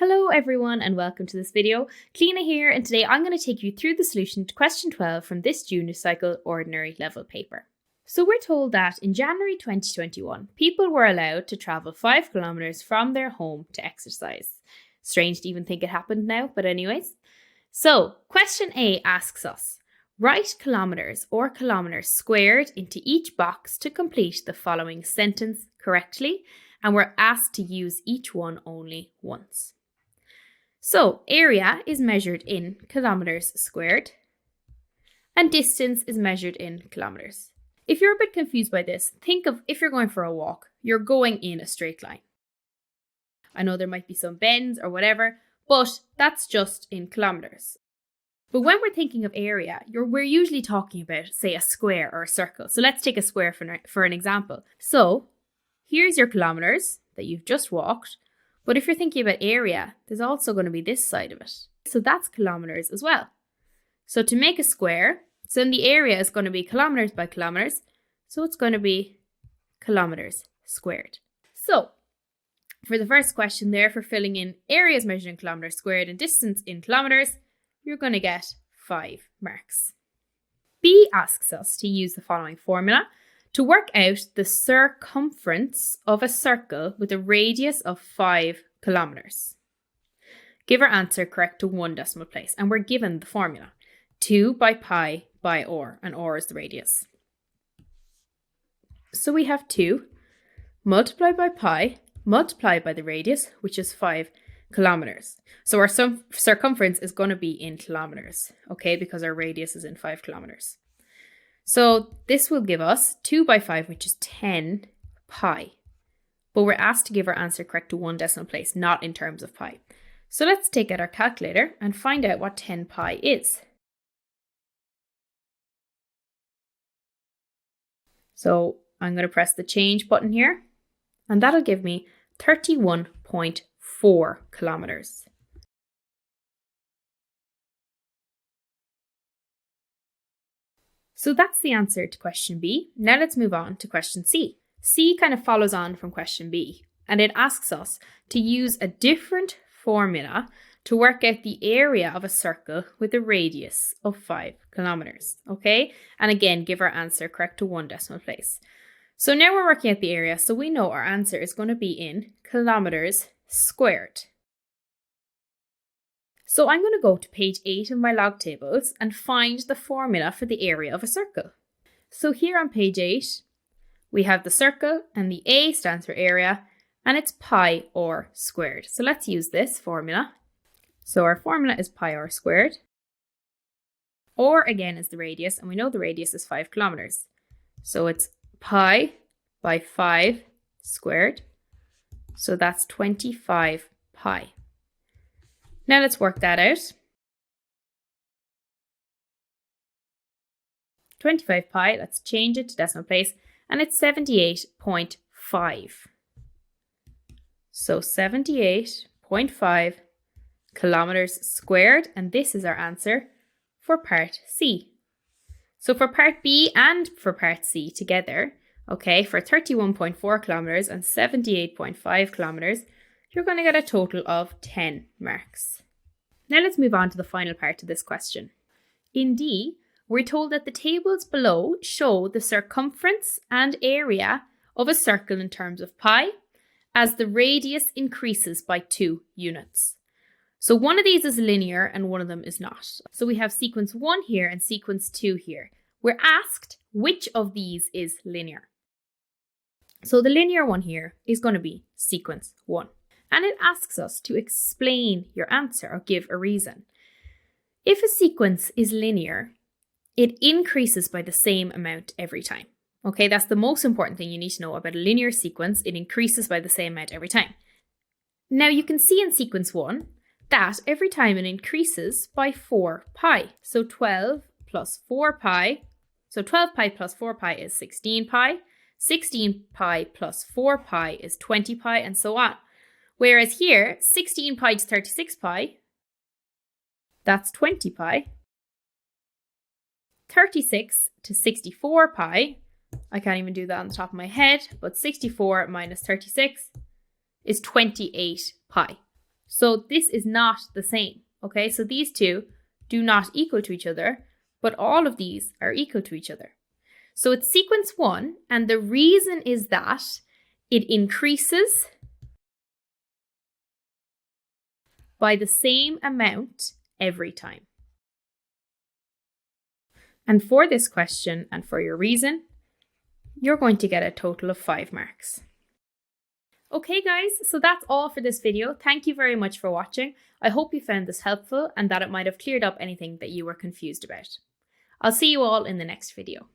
Hello everyone and welcome to this video. Kleena here, and today I'm going to take you through the solution to question 12 from this junior cycle ordinary level paper. So we're told that in January 2021, people were allowed to travel 5 kilometers from their home to exercise. Strange to even think it happened now, but anyways. So question A asks us, write kilometers or kilometers squared into each box to complete the following sentence correctly, and we're asked to use each one only once. So area is measured in kilometers squared and distance is measured in kilometers. If you're a bit confused by this, think of if you're going for a walk, you're going in a straight line. I know there might be some bends or whatever, but that's just in kilometers. But when we're thinking of area, we're usually talking about, say, a square or a circle. So let's take a square for an example. So here's your kilometers that you've just walked. But if you're thinking about area, there's also going to be this side of it. So that's kilometers as well. So to make a square, so in the area is going to be kilometers by kilometers. So it's going to be kilometers squared. So for the first question there, for filling in areas measured in kilometers squared and distance in kilometers, you're going to get 5 marks. B asks us to use the following formula to work out the circumference of a circle with a radius of 5 kilometers. Give our answer correct to 1 decimal place, and we're given the formula. 2 by pi by r, and r is the radius. So we have 2 multiplied by pi multiplied by the radius, which is 5 kilometers. So our circumference is going to be in kilometers, okay, because our radius is in 5 kilometers. So this will give us 2 by 5, which is 10 pi. But we're asked to give our answer correct to 1 decimal place, not in terms of pi. So let's take out our calculator and find out what 10 pi is. So I'm going to press the change button here, and that'll give me 31.4 kilometers. So that's the answer to question B. Now let's move on to question C. C kind of follows on from question B, and it asks us to use a different formula to work out the area of a circle with a radius of 5 kilometers, okay? And again, give our answer correct to 1 decimal place. So now we're working out the area, so we know our answer is going to be in kilometers squared. So I'm going to go to page 8 of my log tables and find the formula for the area of a circle. So here on page 8, we have the circle, and the A stands for area, and it's pi r squared. So let's use this formula. So our formula is pi r squared. R again is the radius, and we know the radius is 5 kilometers. So it's pi by 5 squared. So that's 25 pi. Now let's work that out. 25 pi, let's change it to decimal place, and it's 78.5. So 78.5 kilometers squared, and this is our answer for part C. So for part B and for part C together, okay, for 31.4 kilometers and 78.5 kilometers, you're going to get a total of 10 marks. Now let's move on to the final part of this question. In D, we're told that the tables below show the circumference and area of a circle in terms of pi as the radius increases by 2 units. So one of these is linear and one of them is not. So we have sequence 1 here and sequence 2 here. We're asked which of these is linear. So the linear one here is going to be sequence 1. And it asks us to explain your answer or give a reason. If a sequence is linear, it increases by the same amount every time. Okay, that's the most important thing you need to know about a linear sequence. It increases by the same amount every time. Now you can see in sequence 1 that every time it increases by 4 pi. So 12 plus 4 pi. So 12 pi plus 4 pi is 16 pi. 16 pi plus 4 pi is 20 pi, and so on. Whereas here, 16 pi to 36 pi, that's 20 pi. 36 to 64 pi, I can't even do that on the top of my head, but 64 minus 36 is 28 pi. So this is not the same, okay? So these two do not equal to each other, but all of these are equal to each other. So it's sequence 1, and the reason is that it increases by the same amount every time. And for this question and for your reason, you're going to get a total of 5 marks. Okay guys, so that's all for this video. Thank you very much for watching. I hope you found this helpful and that it might have cleared up anything that you were confused about. I'll see you all in the next video.